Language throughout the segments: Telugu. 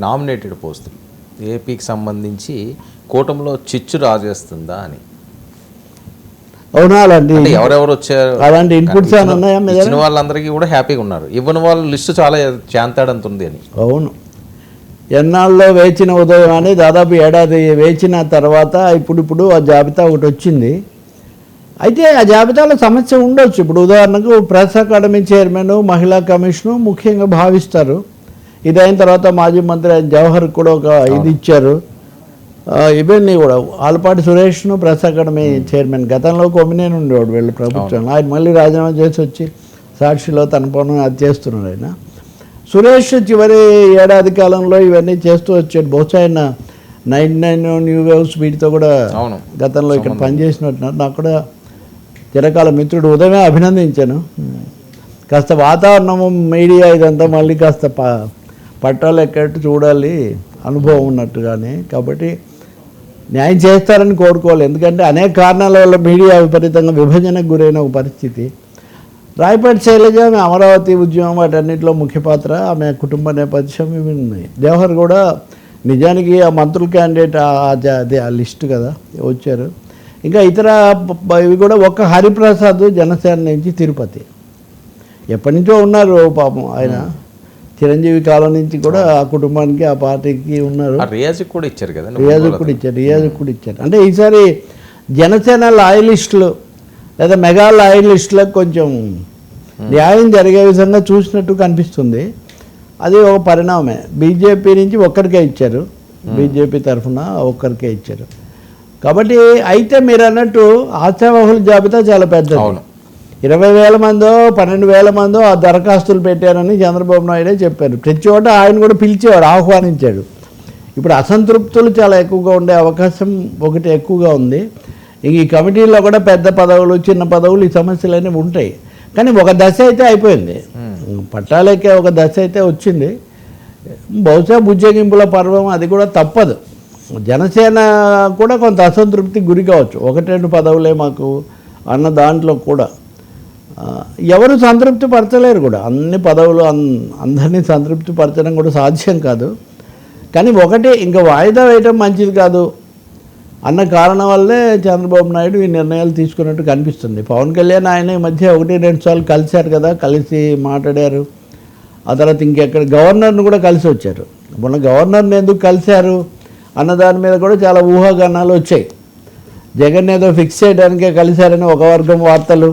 నామినేటెడ్ పోస్టులు ఏపీకి సంబంధించి కూటమిలో చిచ్చు రాజేస్తుందా అని. అవునా, అలాంటి ఎవరెవరు వచ్చారు, అలాంటి ఇన్పుట్స్ ఏమైనా ఉన్నాయా? ఇచ్చిన వాళ్ళందరికీ కూడా హ్యాపీగా ఉన్నారు, ఇవ్వని వాళ్ళ లిస్టు చాలా చాంతాడంతుంది అని. అవును, ఎన్నాళ్ళలో వేచిన ఉదయం అని దాదాపు ఏడాది వేచిన తర్వాత ఇప్పుడు ఆ జాబితా ఒకటి వచ్చింది. అయితే ఆ జాబితాలో సమస్య ఉండొచ్చు. ఇప్పుడు ఉదాహరణకు ప్రెస్ అకాడమీ చైర్మన్, మహిళా కమిషను ముఖ్యంగా భావిస్తారు. ఇది అయిన తర్వాత మాజీ మంత్రి జవహర్ కూడా ఒక ఇది ఇచ్చారు. ఇవన్నీ కూడా ఆలపాటి సురేష్ను ప్రెస్ అకాడమీ చైర్మన్, గతంలో కొమ్మినేని ఉండేవాడు వీళ్ళు ప్రభుత్వంలో, ఆయన మళ్ళీ రాజీనామా చేసి వచ్చి సాక్షిలో తన పనులు అది చేస్తున్నారు. ఆయన సురేష్ చివరి ఏడాది కాలంలో ఇవన్నీ చేస్తూ వచ్చాడు. బహుశా ఆయన 99 న్యూ వేవ్స్ వీటితో కూడా గతంలో ఇక్కడ పనిచేసినట్టున్నారు. నాకు కూడా చిరకాల మిత్రుడు, ఉదయమే అభినందించాను. కాస్త వాతావరణము మీడియా ఇదంతా మళ్ళీ కాస్త పట్టాలు ఎక్కట్టు చూడాలి, అనుభవం ఉన్నట్టుగానే. కాబట్టి న్యాయం చేస్తారని కోరుకోవాలి. ఎందుకంటే అనేక కారణాల వల్ల మీడియా విపరీతంగా విభజనకు గురైన ఒక పరిస్థితి. రాయపాటి శైలజ అమరావతి ఉద్యమం వాటన్నిటిలో ముఖ్య పాత్ర, ఆమె కుటుంబ నేపథ్యం ఇవి ఉన్నాయి. జవహర్ కూడా నిజానికి ఆ మంత్రుల క్యాండిడేట్ అదే ఆ లిస్టు కదా వచ్చారు. ఇంకా ఇతర ఇవి కూడా ఒక హరిప్రసాద్ జనసేన నుంచి తిరుపతి ఎప్పటి నుంచో ఉన్నారు పాపం. ఆయన చిరంజీవి కాలం నుంచి కూడా ఆ కుటుంబానికి ఆ పార్టీకి ఉన్నారు. రియాజ్కి కూడా ఇచ్చారు కదా, రియాజ్కి కూడా ఇచ్చారు. అంటే ఈసారి జనసేన లాయలిస్టులు లేదా మెగా లాయలిస్టులకు కొంచెం న్యాయం జరిగే విధంగా చూసినట్టు కనిపిస్తుంది. అది ఒక పరిణామమే. బీజేపీ నుంచి ఒక్కరికే ఇచ్చారు, బీజేపీ తరఫున ఒక్కరికే ఇచ్చారు. కాబట్టి అయితే మీరు అన్నట్టు ఆశావహుల జాబితా చాలా పెద్దది. 20,000 మందో 12,000 మందో ఆ దరఖాస్తులు పెట్టారని చంద్రబాబు నాయుడే చెప్పారు. ప్రతి చోట ఆయన కూడా పిలిచేవాడు, ఆహ్వానించాడు. ఇప్పుడు అసంతృప్తులు చాలా ఎక్కువగా ఉండే అవకాశం ఒకటి ఎక్కువగా ఉంది. ఈ కమిటీల్లో కూడా పెద్ద పదవులు, చిన్న పదవులు, ఈ సమస్యలు అనేవి ఉంటాయి. కానీ ఒక దశ అయితే అయిపోయింది, పట్టాలకే ఒక దశ అయితే వచ్చింది. బహుశా బుజ్జగింపుల పర్వం అది కూడా తప్పదు. జనసేన కూడా కొంత అసంతృప్తికి గురి కావచ్చు. 1-2 పదవులే మాకు అన్న దాంట్లో కూడా ఎవరు సంతృప్తి పరచలేరు కూడా. అన్ని పదవులు అందరినీ సంతృప్తి పరచడం కూడా సాధ్యం కాదు. కానీ ఒకటి ఇంకా వాయిదా వేయటం మంచిది కాదు అన్న కారణం వల్లే చంద్రబాబు నాయుడు ఈ నిర్ణయాలు తీసుకున్నట్టు కనిపిస్తుంది. పవన్ కళ్యాణ్ ఆయన ఈ మధ్య 1-2 సార్లు కలిశారు కదా, కలిసి మాట్లాడారు. ఆ తర్వాత ఇంకెక్కడ గవర్నర్ని కూడా కలిసి వచ్చారు. మొన్న గవర్నర్ని ఎందుకు కలిశారు అన్న దాని మీద కూడా చాలా ఊహాగానాలు వచ్చాయి. జగన్ ఏదో ఫిక్స్ చేయడానికే కలిశారని ఒక వర్గం వార్తలు.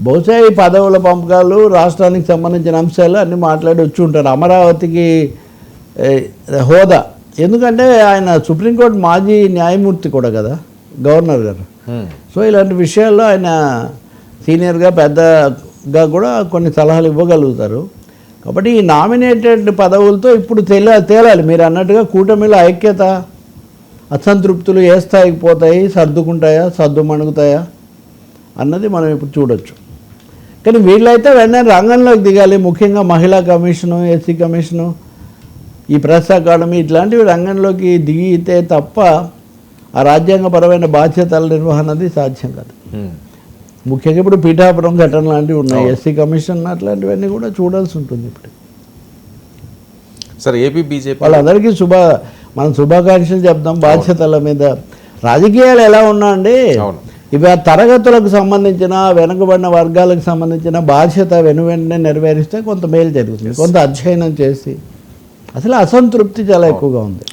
బహుశా ఈ పదవుల పంపకాలు, రాష్ట్రానికి సంబంధించిన అంశాలు అన్నీ మాట్లాడి వచ్చి ఉంటారు. అమరావతికి హోదా, ఎందుకంటే ఆయన సుప్రీంకోర్టు మాజీ న్యాయమూర్తి కూడా కదా గవర్నర్ గారు. సో ఇలాంటి విషయాల్లో ఆయన సీనియర్గా పెద్దగా కూడా కొన్ని సలహాలు ఇవ్వగలుగుతారు. కాబట్టి ఈ నామినేటెడ్ పదవులతో ఇప్పుడు తేలాలి. మీరు అన్నట్టుగా కూటమిలో ఐక్యత, అసంతృప్తులు ఏ స్థాయికి పోతాయి, సర్దుకుంటాయా, సర్దుమణుగుతాయా అన్నది మనం ఇప్పుడు చూడొచ్చు. కానీ వీళ్ళైతే వెంటనే రంగంలోకి దిగాలి. ముఖ్యంగా మహిళా కమిషను, ఎస్సీ కమిషను, ఈ ప్రెస్ అకాడమీ ఇట్లాంటివి రంగంలోకి దిగితే తప్ప ఆ రాజ్యాంగపరమైన బాధ్యతల నిర్వహణది సాధ్యం కాదు. ముఖ్యంగా ఇప్పుడు పీఠాపురం ఘటన లాంటివి ఉన్నాయి, ఎస్సీ కమిషన్ అట్లాంటివన్నీ కూడా చూడాల్సి ఉంటుంది. ఇప్పుడు సరే, ఏపీ బీజేపీ వాళ్ళందరికీ మనం శుభాకాంక్షలు చెప్తాం. బాధ్యతల మీద రాజకీయాలు ఎలా ఉన్నా అండి, ఇవి ఆ తరగతులకు సంబంధించిన, వెనుకబడిన వర్గాలకు సంబంధించిన బాధ్యత వెంటనే నెరవేరిస్తే కొంత మేలు జరుగుతుంది. కొంత అధ్యయనం చేసి అసలు అసంతృప్తి చాలా ఎక్కువగా ఉంది.